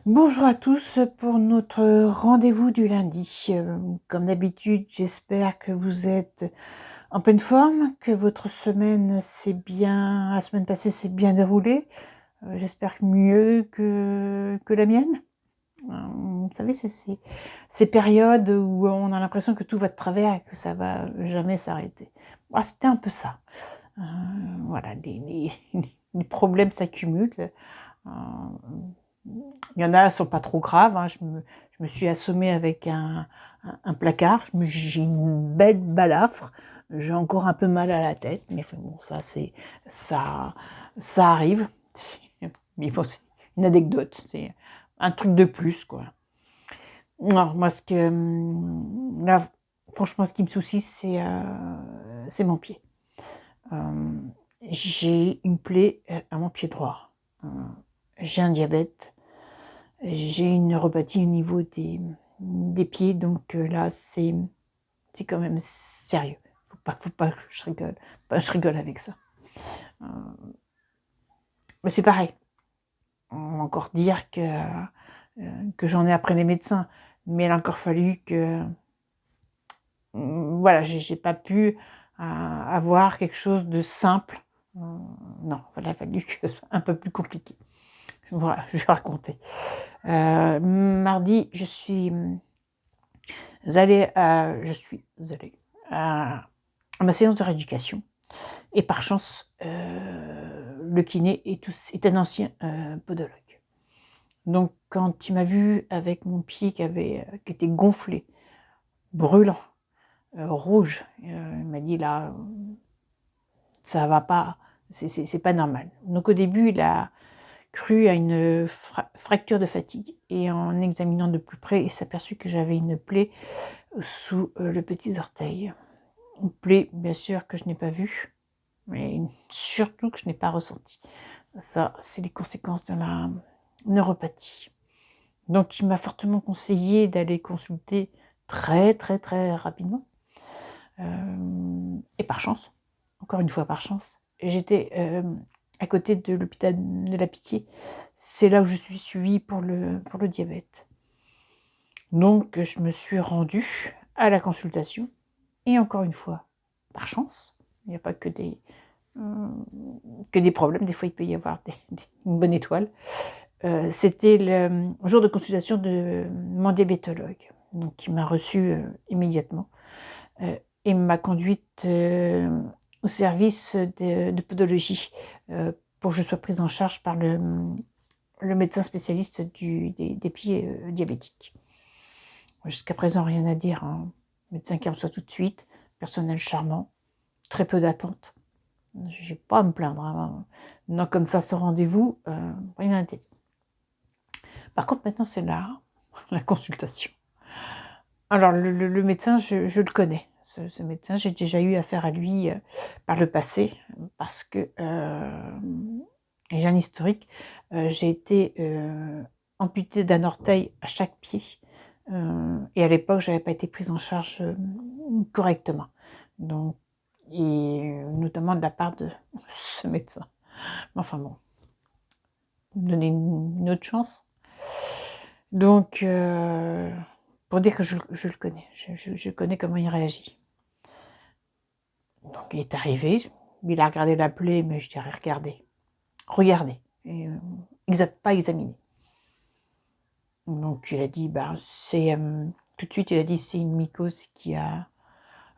Bonjour à tous pour notre rendez-vous du lundi. Comme d'habitude, j'espère que vous êtes en pleine forme, que votre semaine la semaine passée s'est bien déroulée. J'espère mieux que la mienne. Vous savez, c'est ces périodes où on a l'impression que tout va de travers et que ça va jamais s'arrêter. Moi, c'était un peu ça. Euh, voilà, les problèmes s'accumulent. Euh, il y en a, sont pas trop graves, hein. Je me suis assommée avec un placard. J'ai une belle balafre. J'ai encore un peu mal à la tête, mais enfin, bon, ça, ça arrive. Mais bon, c'est une anecdote, c'est un truc de plus, quoi. Non, moi, là, franchement, ce qui me soucie, c'est mon pied. Euh, j'ai une plaie à mon pied droit. Euh, j'ai un diabète. J'ai une neuropathie au niveau des pieds, donc là, c'est quand même sérieux. Faut pas que je rigole, pas que je rigole avec ça. Euh, mais c'est pareil. On va encore dire que j'en ai après les médecins, mais il a encore fallu que, voilà, j'ai pas pu avoir quelque chose de simple. Non, il a fallu que un peu plus compliqué. Voilà, je vais raconter. Mardi, je suis allée à ma séance de rééducation et par chance, le kiné est un ancien podologue. Donc quand il m'a vue avec mon pied qui était gonflé, brûlant, rouge, il m'a dit: «Là, ça va pas, c'est pas normal». Donc au début, il a cru à une fracture de fatigue et en examinant de plus près, il s'est aperçu que j'avais une plaie sous le petit orteil. Une plaie, bien sûr, que je n'ai pas vue, mais surtout que je n'ai pas ressentie. Ça, c'est les conséquences de la neuropathie. Donc, il m'a fortement conseillé d'aller consulter très, très, très rapidement. Et par chance, encore une fois par chance, j'étais à côté de l'hôpital de la Pitié. C'est là où je suis suivie pour le diabète. Donc, je me suis rendue à la consultation. Et encore une fois, par chance, il n'y a pas que des problèmes, des fois il peut y avoir une bonne étoile. C'était le jour de consultation de mon diabétologue, donc qui m'a reçue immédiatement et m'a conduite au service de podologie pour que je sois prise en charge par le médecin spécialiste des pieds diabétiques. Jusqu'à présent, rien à dire, hein. Médecin qui reçoit tout de suite, personnel charmant, très peu d'attente. J'ai pas à me plaindre, hein. Non, comme ça, ce rendez-vous, rien à dire. Par contre, maintenant, c'est la consultation. Alors, le médecin, je le connais. Ce médecin, j'ai déjà eu affaire à lui par le passé, parce que j'ai un historique. J'ai été amputée d'un orteil à chaque pied. Et à l'époque, je n'avais pas été prise en charge correctement. Donc, et notamment de la part de ce médecin. Enfin bon, me donner une autre chance. Donc, pour dire que je le connais, je connais comment il réagit. Donc il est arrivé, il a regardé la plaie, mais je dirais regardez, et pas examiné. Donc il a dit, ben c'est tout de suite il a dit c'est une mycose qui a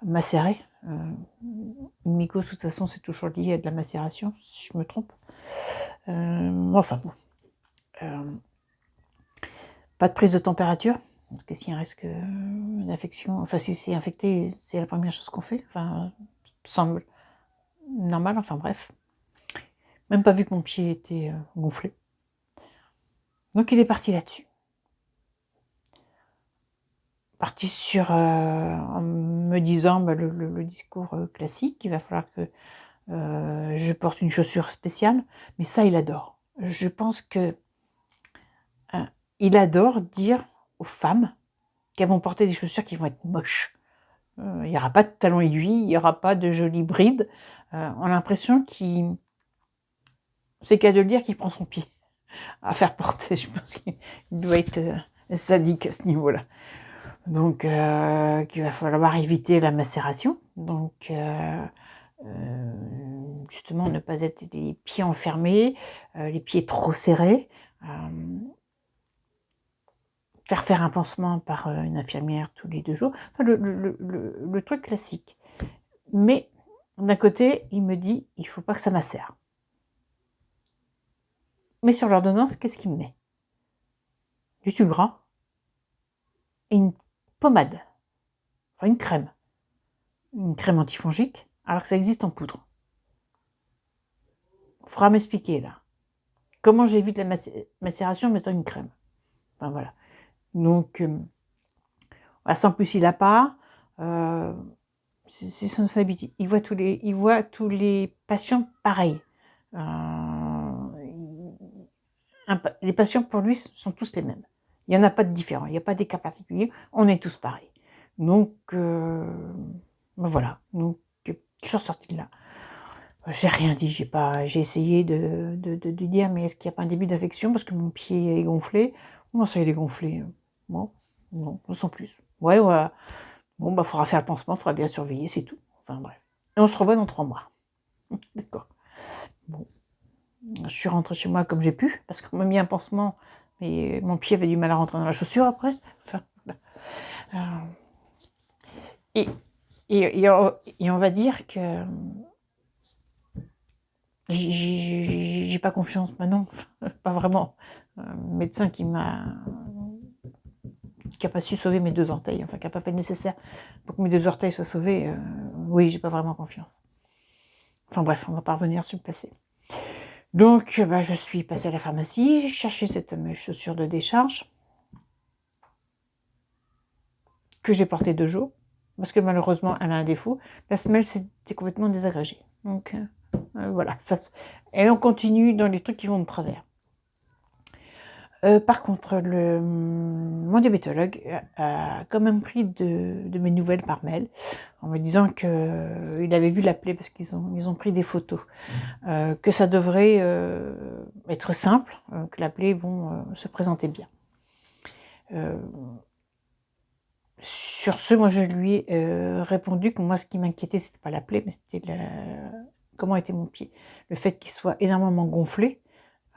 macéré. Une mycose, de toute façon, c'est toujours lié à de la macération, si je me trompe. Enfin bon. Pas de prise de température, parce que s'il y a un risque d'infection, enfin si c'est infecté, c'est la première chose qu'on fait. Enfin, semble normal, enfin bref. Même pas vu que mon pied était gonflé. Donc il est parti là-dessus. Parti en me disant le discours classique, il va falloir que je porte une chaussure spéciale, mais ça il adore. Je pense que il adore dire aux femmes qu'elles vont porter des chaussures qui vont être moches. Il n'y aura pas de talons aiguilles, il n'y aura pas de jolies brides. On a l'impression c'est qu'à de le dire qu'il prend son pied. à faire porter. Je pense qu'il doit être sadique à ce niveau-là. Donc, qu'il va falloir éviter la macération. Donc, justement, ne pas être les pieds enfermés, les pieds trop serrés. Faire un pansement par une infirmière tous les 2 jours. Enfin, le truc classique. Mais d'un côté, il me dit, il ne faut pas que ça macère. Mais sur l'ordonnance, qu'est-ce qu'il me met? Du sucre gras et une pommade, enfin une crème antifongique, alors que ça existe en poudre. Il faudra m'expliquer là. Comment j'évite la macération en mettant une crème? Enfin voilà. Donc, sans plus, il n'a pas. C'est son habitude. Il voit tous les patients pareils. Les patients, pour lui, sont tous les mêmes. Il n'y en a pas de différents. Il n'y a pas des cas particuliers. On est tous pareils. Donc, voilà. Donc, je suis ressortie de là. J'ai rien dit. J'ai essayé de dire, mais est-ce qu'il n'y a pas un début d'infection parce que mon pied est gonflé? Comment ça, il est gonflé? Bon, non, sans plus. Ouais. Bon, bah, faudra faire le pansement, faudra bien surveiller, c'est tout. Enfin, bref. Et on se revoit dans 3 mois. D'accord. Bon. Je suis rentrée chez moi comme j'ai pu, parce qu'on m'a mis un pansement, mais mon pied avait du mal à rentrer dans la chaussure après. Enfin, et, et on va dire que j'ai pas confiance maintenant, pas vraiment. Médecin qui n'a pas su sauver mes 2 orteils, enfin qui n'a pas fait le nécessaire pour que mes 2 orteils soient sauvés, oui, j'ai pas vraiment confiance. Enfin bref, on va pas revenir sur le passé. Donc, je suis passée à la pharmacie, chercher cette fameuse chaussure de décharge que j'ai portée 2 jours, parce que malheureusement, elle a un défaut. La semelle s'était complètement désagrégée. Donc, voilà. Et on continue dans les trucs qui vont de travers. Par contre, mon diabétologue a quand même pris de mes nouvelles par mail, en me disant qu'il avait vu la plaie, parce qu'ils ont pris des photos. Que ça devrait être simple, que la plaie se présentait bien. Sur ce, moi je lui ai répondu que moi ce qui m'inquiétait, c'était pas la plaie, mais c'était comment était mon pied. Le fait qu'il soit énormément gonflé,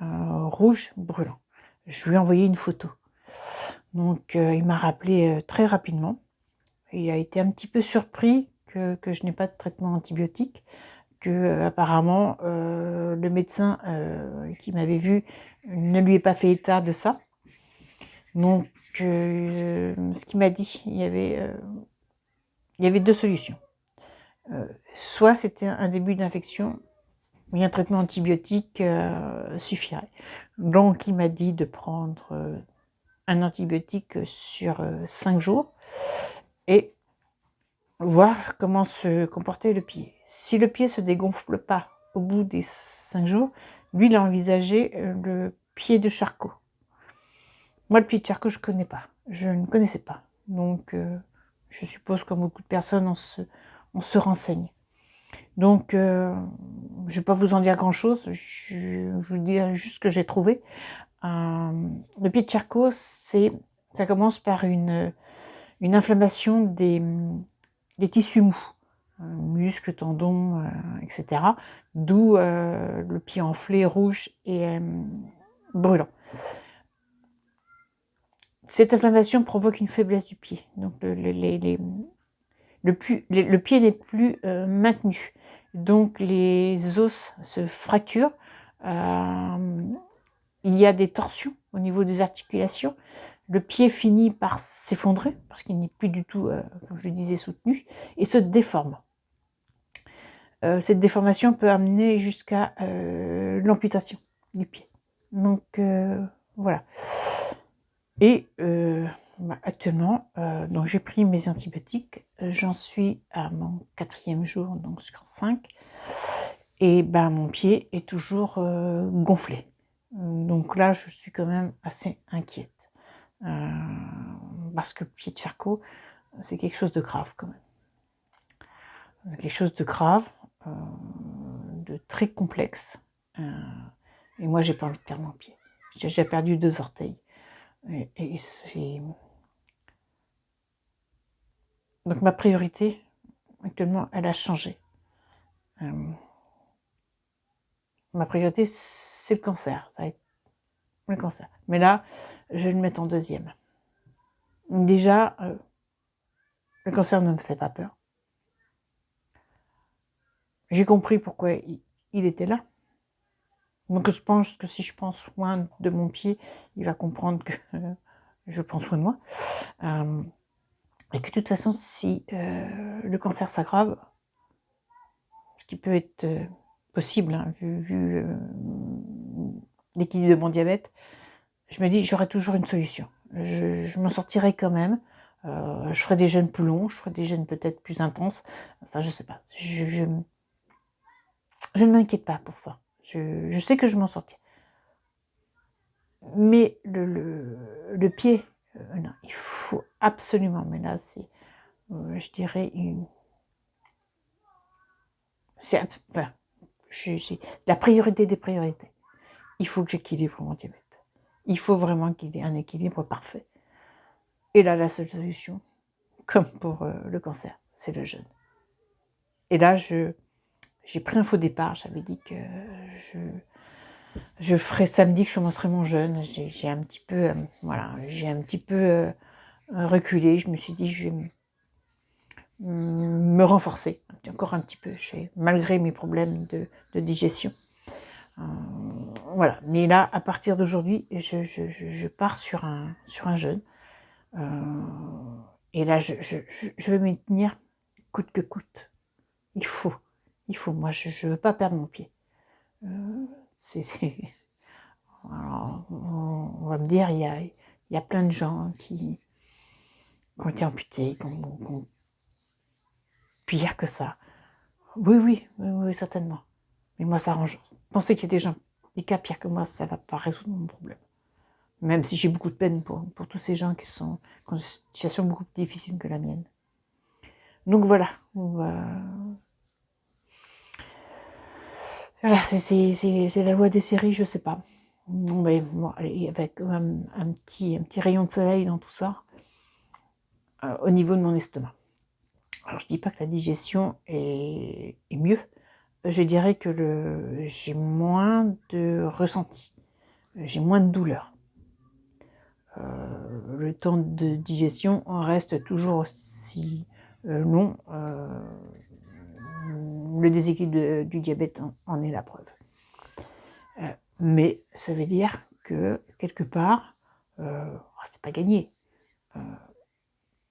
rouge, brûlant. Je lui ai envoyé une photo. Donc il m'a rappelé très rapidement. Il a été un petit peu surpris que je n'ai pas de traitement antibiotique, que apparemment le médecin qui m'avait vu ne lui ait pas fait état de ça. Donc ce qu'il m'a dit, il y avait 2 solutions. Soit c'était un début d'infection, mais un traitement antibiotique suffirait. Donc il m'a dit de prendre un antibiotique sur 5 jours et voir comment se comportait le pied. Si le pied se dégonfle pas au bout des 5 jours, lui, il a envisagé le pied de Charcot. Moi, le pied de Charcot, je connais pas. Je ne connaissais pas. Donc, je suppose, comme beaucoup de personnes, on se renseigne. Donc, je ne vais pas vous en dire grand-chose. Je vous dis juste ce que j'ai trouvé. Le pied de Charcot, ça commence par une inflammation des tissus mous, muscles, tendons, etc. D'où le pied enflé, rouge et brûlant. Cette inflammation provoque une faiblesse du pied. Donc le pied n'est plus maintenu. Donc les os se fracturent. Il y a des torsions au niveau des articulations. Le pied finit par s'effondrer parce qu'il n'est plus du tout, comme je le disais, soutenu et se déforme. Cette déformation peut amener jusqu'à l'amputation du pied. Donc voilà. Et actuellement, donc j'ai pris mes antibiotiques. J'en suis à mon 4e jour, donc sur 5. Et mon pied est toujours gonflé. Donc là, je suis quand même assez inquiète. Parce que le pied de Charcot, c'est quelque chose de grave quand même. C'est quelque chose de grave, de très complexe. Et moi, j'ai pas envie de perdre mon pied. J'ai déjà perdu 2 orteils. Et c'est... Donc ma priorité, actuellement, elle a changé. Ma priorité, c'est le cancer. Ça va être le cancer. Mais là, je vais le mettre en deuxième. Déjà, le cancer ne me fait pas peur. J'ai compris pourquoi il était là. Donc je pense que si je prends soin de mon pied, il va comprendre que je prends soin de moi. Et que de toute façon, si le cancer s'aggrave, ce qui peut être possible, hein, vu l'équilibre de mon diabète, je me dis j'aurai toujours une solution. Je m'en sortirai quand même. Je ferai des jeûnes plus longs, je ferai des jeûnes peut-être plus intenses. Enfin, je sais pas. Je ne m'inquiète pas pour ça. Je sais que je m'en sortirai. Mais le pied, non, il faut absolument. Mais là, c'est, je dirais, c'est enfin, la priorité des priorités. Il faut que j'équilibre mon diabète. Il faut vraiment qu'il ait un équilibre parfait. Et là, la seule solution, comme pour le cancer, c'est le jeûne. Et là, j'ai pris un faux départ. J'avais dit que je ferais samedi, que je commencerais mon jeûne. J'ai un petit peu, voilà, j'ai un petit peu reculé. Je me suis dit, je vais me renforcer encore un petit peu, malgré mes problèmes de digestion. Voilà. Mais là, à partir d'aujourd'hui, je pars sur un jeûne. Et là, je vais m'y tenir coûte que coûte. Il faut. Moi, je ne veux pas perdre mon pied. Alors, on va me dire, il y a plein de gens qui ont été amputés, qui ont pire que ça. Oui, certainement. Mais moi, ça arrange. Pensez qu'il y a des cas pires que moi, ça ne va pas résoudre mon problème. Même si j'ai beaucoup de peine pour tous ces gens qui sont dans une situation beaucoup plus difficile que la mienne. Donc voilà. Voilà, c'est la loi des séries, je sais pas. Mais bon, allez, avec un petit rayon de soleil dans tout ça, au niveau de mon estomac. Alors je dis pas que la digestion est mieux. Je dirais que j'ai moins de ressenti, j'ai moins de douleur. Le temps de digestion reste toujours aussi long. Le déséquilibre du diabète en est la preuve. Mais ça veut dire que quelque part, c'est pas gagné.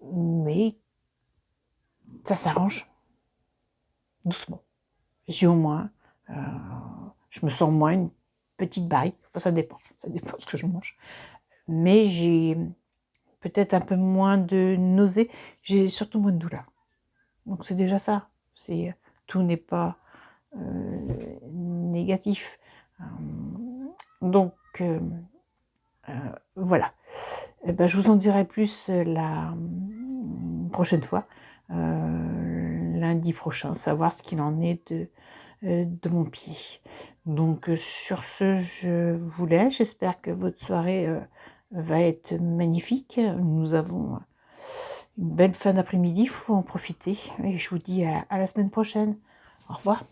Mais ça s'arrange doucement. J'ai au moins, je me sens moins une petite baille. Enfin, ça dépend de ce que je mange. Mais j'ai peut-être un peu moins de nausées, j'ai surtout moins de douleur. Donc c'est déjà ça. Tout n'est pas négatif. Donc voilà. Eh ben, je vous en dirai plus la prochaine fois, lundi prochain, savoir ce qu'il en est de mon pied. Donc sur ce, je vous laisse. J'espère que votre soirée va être magnifique. Nous avons une belle fin d'après-midi, il faut en profiter. Et je vous dis à la semaine prochaine. Au revoir.